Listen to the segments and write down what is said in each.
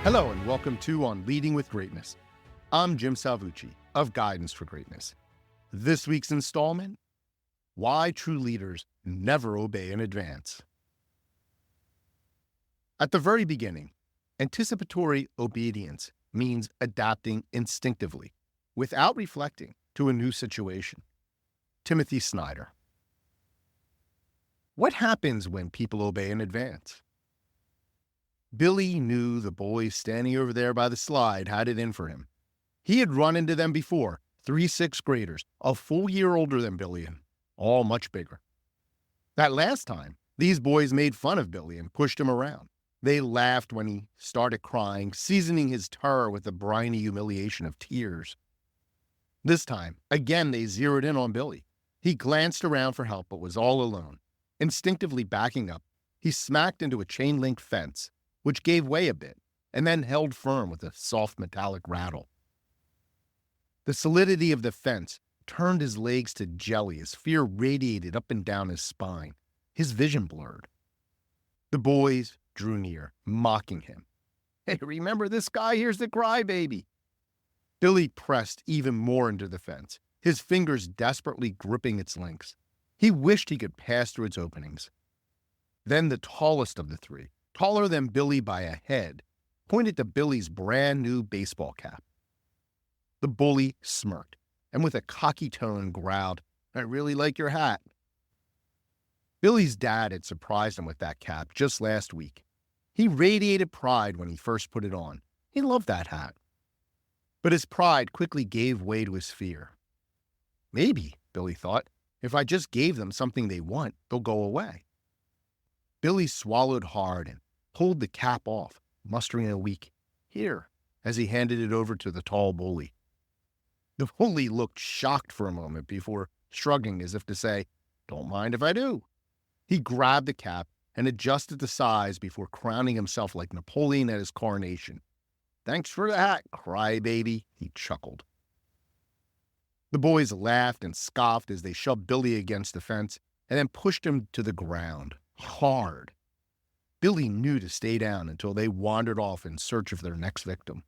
Hello and welcome to On Leading with Greatness. I'm Jim Salvucci of Guidance for Greatness. This week's installment, Why True Leaders Never Obey in Advance. At the very beginning, anticipatory obedience means adapting instinctively, without reflecting, to a new situation. Timothy Snyder. What happens when people obey in advance? Billy knew the boys standing over there by the slide had it in for him. He had run into them before, 3 sixth graders, a full year older than Billy and all much bigger. That last time, these boys made fun of Billy and pushed him around. They laughed when he started crying, seasoning his terror with the briny humiliation of tears. This time, again they zeroed in on Billy. He glanced around for help but was all alone. Instinctively backing up, he smacked into a chain-link fence, which gave way a bit, and then held firm with a soft metallic rattle. The solidity of the fence turned his legs to jelly as fear radiated up and down his spine. His vision blurred. The boys drew near, mocking him. "Hey, remember this guy? Here's the crybaby." Billy pressed even more into the fence, his fingers desperately gripping its links. He wished he could pass through its openings. Then the tallest of the three, taller than Billy by a head, pointed to Billy's brand new baseball cap. The bully smirked, and with a cocky tone growled, "I really like your hat." Billy's dad had surprised him with that cap just last week. He radiated pride when he first put it on. He loved that hat. But his pride quickly gave way to his fear. Maybe, Billy thought, if I just gave them something they want, they'll go away. Billy swallowed hard and pulled the cap off, mustering a weak "here" as he handed it over to the tall bully. The bully looked shocked for a moment before shrugging as if to say, "Don't mind if I do." He grabbed the cap and adjusted the size before crowning himself like Napoleon at his coronation. "Thanks for the hat, crybaby," he chuckled. The boys laughed and scoffed as they shoved Billy against the fence and then pushed him to the ground, hard. Billy knew to stay down until they wandered off in search of their next victim.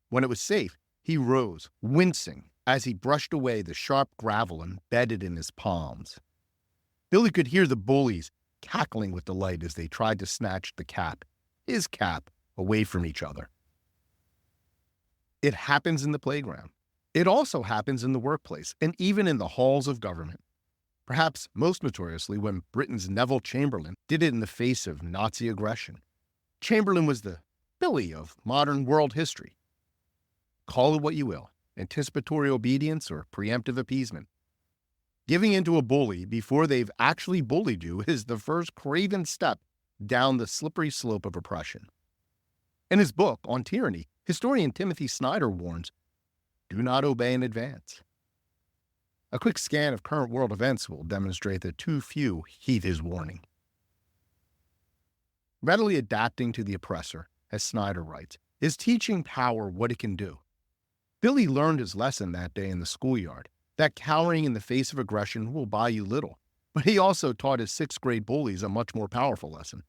When it was safe, he rose, wincing, as he brushed away the sharp gravel embedded in his palms. Billy could hear the bullies cackling with delight as they tried to snatch the cap, his cap, away from each other. It happens in the playground. It also happens in the workplace and even in the halls of government. Perhaps most notoriously when Britain's Neville Chamberlain did it in the face of Nazi aggression. Chamberlain was the Billy of modern world history. Call it what you will, anticipatory obedience or preemptive appeasement. Giving in to a bully before they've actually bullied you is the first craven step down the slippery slope of oppression. In his book on tyranny, historian Timothy Snyder warns, do not obey in advance. A quick scan of current world events will demonstrate that too few heed his warning. Readily adapting to the oppressor, as Snyder writes, is teaching power what it can do. Billy learned his lesson that day in the schoolyard, that cowering in the face of aggression will buy you little. But he also taught his sixth grade bullies a much more powerful lesson.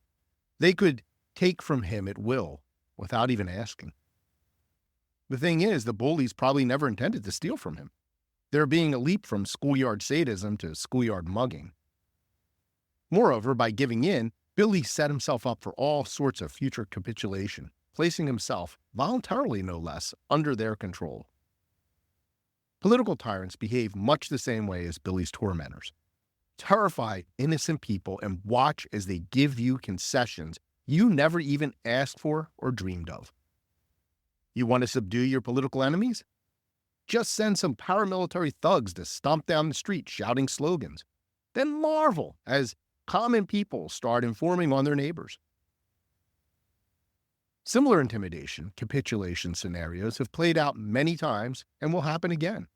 They could take from him at will, without even asking. The thing is, the bullies probably never intended to steal from him. There being a leap from schoolyard sadism to schoolyard mugging. Moreover, by giving in, Billy set himself up for all sorts of future capitulation, placing himself, voluntarily no less, under their control. Political tyrants behave much the same way as Billy's tormentors. Terrify innocent people and watch as they give you concessions you never even asked for or dreamed of. You want to subdue your political enemies? Just send some paramilitary thugs to stomp down the street shouting slogans. Then marvel as common people start informing on their neighbors. Similar intimidation, capitulation scenarios have played out many times and will happen again.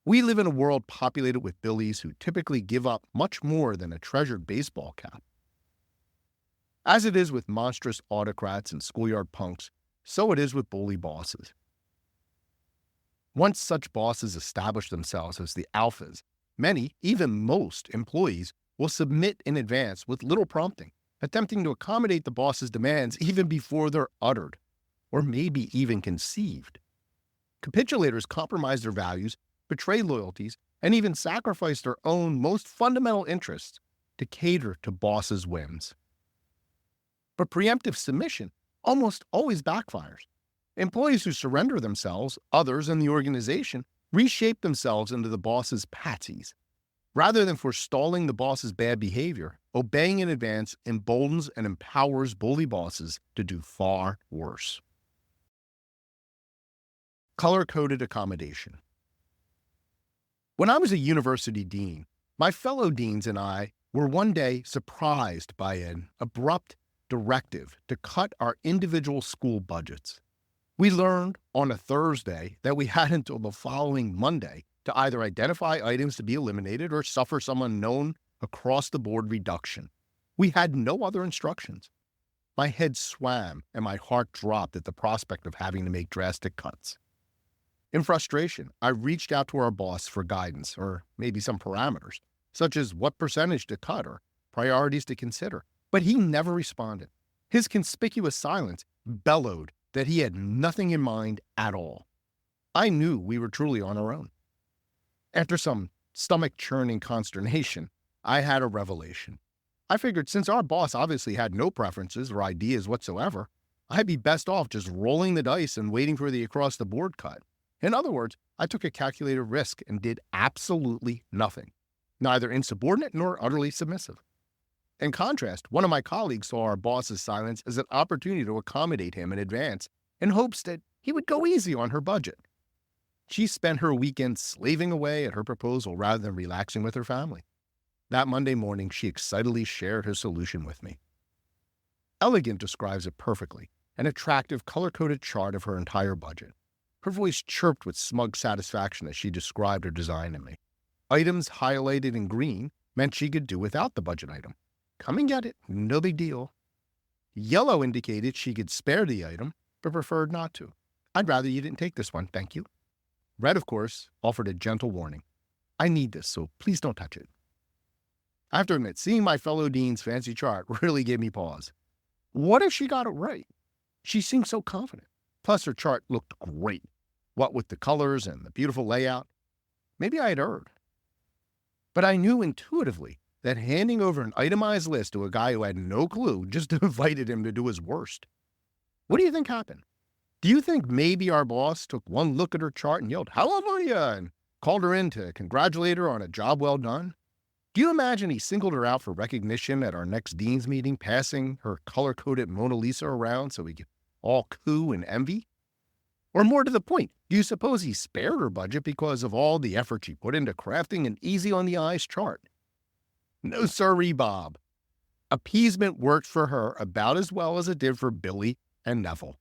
We live in a world populated with Billies who typically give up much more than a treasured baseball cap. As it is with monstrous autocrats and schoolyard punks, so it is with bully bosses. Once such bosses establish themselves as the alphas, many, even most, employees will submit in advance with little prompting, attempting to accommodate the boss's demands even before they're uttered. or maybe even conceived. Capitulators compromise their values, betray loyalties, and even sacrifice their own most fundamental interests to cater to bosses' whims. But preemptive submission almost always backfires. Employees who surrender themselves, others in the organization, reshape themselves into the boss's patsies. Rather than forestalling the boss's bad behavior, obeying in advance emboldens and empowers bully bosses to do far worse. Color-coded accommodation. When I was a university dean, my fellow deans and I were one day surprised by an abrupt directive to cut our individual school budgets. We learned on a Thursday that we had until the following Monday to either identify items to be eliminated or suffer some unknown across-the-board reduction. We had no other instructions. My head swam and my heart dropped at the prospect of having to make drastic cuts. In frustration, I reached out to our boss for guidance, or maybe some parameters, such as what percentage to cut or priorities to consider, but he never responded. His conspicuous silence bellowed that he had nothing in mind at all. I knew we were truly on our own. After some stomach-churning consternation, I had a revelation. I figured since our boss obviously had no preferences or ideas whatsoever, I'd be best off just rolling the dice and waiting for the across-the-board cut. In other words, I took a calculated risk and did absolutely nothing, neither insubordinate nor utterly submissive. In contrast, one of my colleagues saw our boss's silence as an opportunity to accommodate him in advance in hopes that he would go easy on her budget. She spent her weekend slaving away at her proposal rather than relaxing with her family. That Monday morning, she excitedly shared her solution with me. Elegant describes it perfectly, an attractive color-coded chart of her entire budget. Her voice chirped with smug satisfaction as she described her design to me. Items highlighted in green meant she could do without the budget item. Come and get it, no big deal. Yellow indicated she could spare the item, but preferred not to. I'd rather you didn't take this one, thank you. Red, of course, offered a gentle warning. I need this, so please don't touch it. I have to admit, seeing my fellow dean's fancy chart really gave me pause. What if she got it right? She seemed so confident. Plus, her chart looked great. What with the colors and the beautiful layout. Maybe I had erred. But I knew intuitively that handing over an itemized list to a guy who had no clue just invited him to do his worst. What do you think happened? Do you think maybe our boss took one look at her chart and yelled, "Hallelujah," and called her in to congratulate her on a job well done? Do you imagine he singled her out for recognition at our next dean's meeting, passing her color-coded Mona Lisa around so we could all coo and envy? Or more to the point, do you suppose he spared her budget because of all the effort she put into crafting an easy-on-the-eyes chart? No sirree, Bob. Appeasement worked for her about as well as it did for Billy and Neville.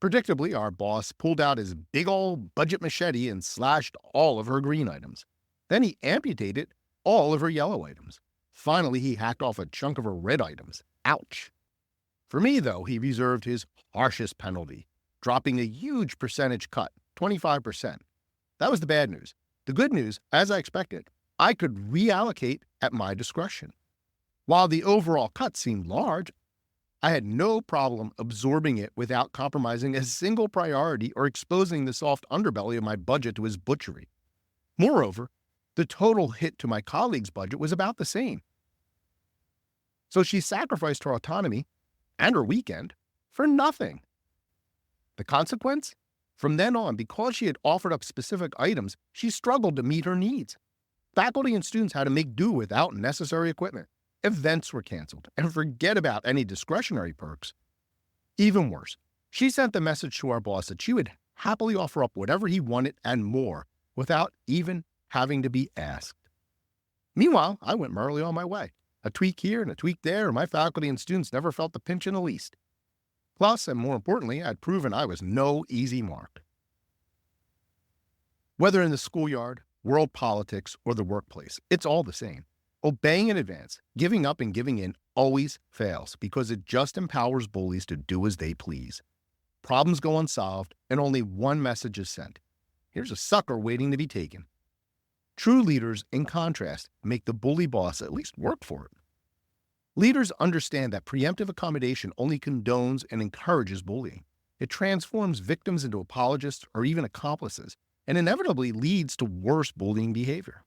Predictably, our boss pulled out his big old budget machete and slashed all of her green items. Then he amputated all of her yellow items. Finally, he hacked off a chunk of her red items. Ouch. For me, though, he reserved his harshest penalty, dropping a huge percentage cut, 25%. That was the bad news. The good news, as I expected, I could reallocate at my discretion. While the overall cut seemed large, I had no problem absorbing it without compromising a single priority or exposing the soft underbelly of my budget to his butchery. Moreover, the total hit to my colleague's budget was about the same. So she sacrificed her autonomy and her weekend for nothing. The consequence? From then on, because she had offered up specific items, she struggled to meet her needs. Faculty and students had to make do without necessary equipment. Events were canceled, and forget about any discretionary perks. Even worse, she sent the message to our boss that she would happily offer up whatever he wanted and more without even having to be asked. Meanwhile, I went merrily on my way. A tweak here and a tweak there, and my faculty and students never felt the pinch in the least. Plus, and more importantly, I'd proven I was no easy mark. Whether in the schoolyard, world politics, or the workplace, it's all the same. Obeying in advance, giving up and giving in always fails because it just empowers bullies to do as they please. Problems go unsolved and only one message is sent. Here's a sucker waiting to be taken. True leaders, in contrast, make the bully boss at least work for it. Leaders understand that preemptive accommodation only condones and encourages bullying. It transforms victims into apologists or even accomplices, and inevitably leads to worse bullying behavior.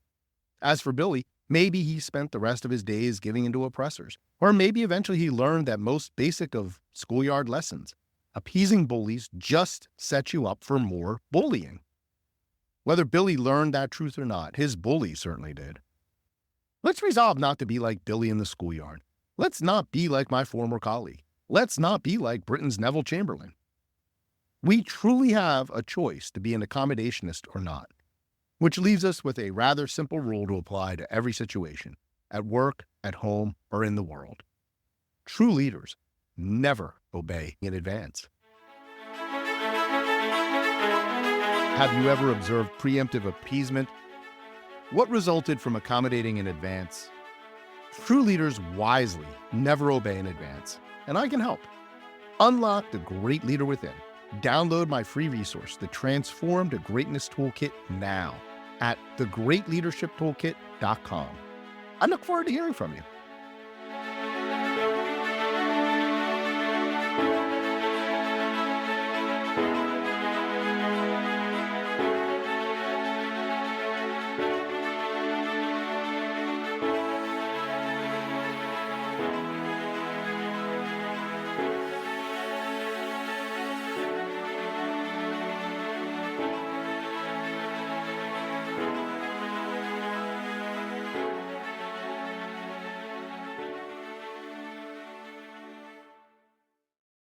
As for Billy, maybe he spent the rest of his days giving in to oppressors, or maybe eventually he learned that most basic of schoolyard lessons. Appeasing bullies just sets you up for more bullying. Whether Billy learned that truth or not, his bully certainly did. Let's resolve not to be like Billy in the schoolyard. Let's not be like my former colleague. Let's not be like Britain's Neville Chamberlain. We truly have a choice to be an accommodationist or not, which leaves us with a rather simple rule to apply to every situation, at work, at home, or in the world. True leaders never obey in advance. Have you ever observed preemptive appeasement? What resulted from accommodating in advance? True leaders wisely never obey in advance, and I can help. Unlock the great leader within. Download my free resource, the Transform to Greatness Toolkit, now at thegreatleadershiptoolkit.com. I look forward to hearing from you.